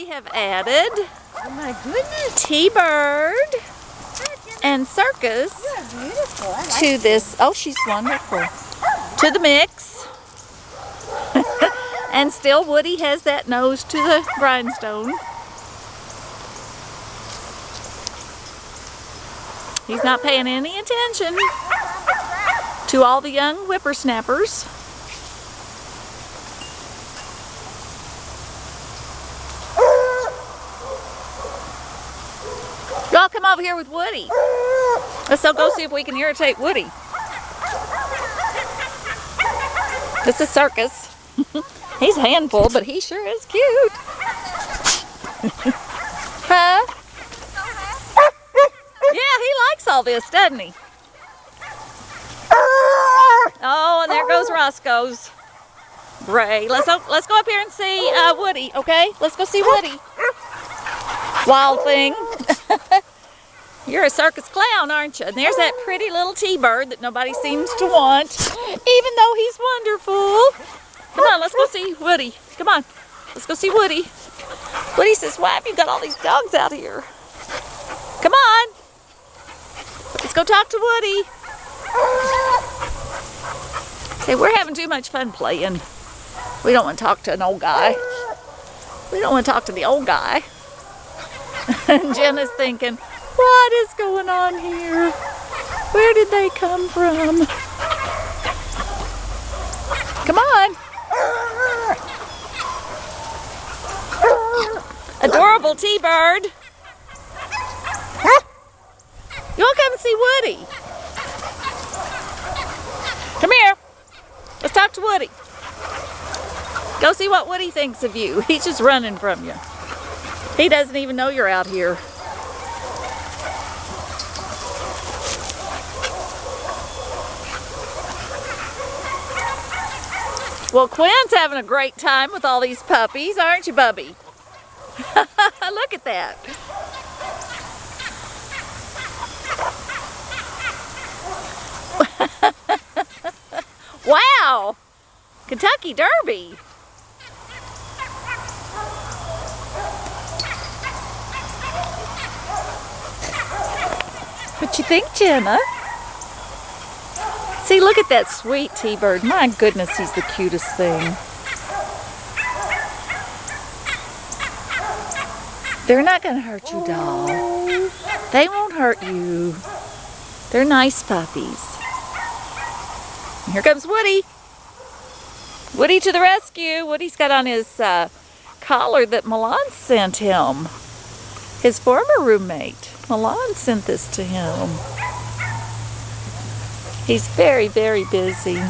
we have added Oh my goodness. T-Bird and Circus You're beautiful. I like to this. Oh, she's wonderful. To the mix. And still Woody has that nose to the grindstone. He's not paying any attention to all the young whippersnappers. Y'all come over here with Woody. Let's go see if we can irritate Woody. This is Circus. He's a handful, but he sure is cute. Huh? Yeah, he likes all this, doesn't he? Oh, and there goes Roscoe's Bray. Let's go up here and see Woody, okay? Let's go see Woody. Wild thing. You're a circus clown, aren't you? And there's that pretty little T-Bird that nobody seems to want, even though he's wonderful. Come on, let's go see Woody. Come on, let's go see Woody. Woody says, why have you got all these dogs out here? Come on. Let's go talk to Woody. Okay, we're having too much fun playing. We don't want to talk to an old guy. We don't want to talk to the old guy. And Jenna's thinking, what is going on here? Where did they come from? Come on. Adorable T-Bird. You want to come and see Woody? Come here. Let's talk to Woody. Go see what Woody thinks of you. He's just running from you. He doesn't even know you're out here. Well, Quinn's having a great time with all these puppies, aren't you, Bubby? Look at that. Wow! Kentucky Derby. What you think, Jenna? See, look at that sweet T-Bird. My goodness, he's the cutest thing. They're not going to hurt you, doll. They won't hurt you. They're nice puppies. And here comes Woody. Woody to the rescue. Woody's got on his collar that Milan sent him. His former roommate. Milan sent this to him. He's very, very busy.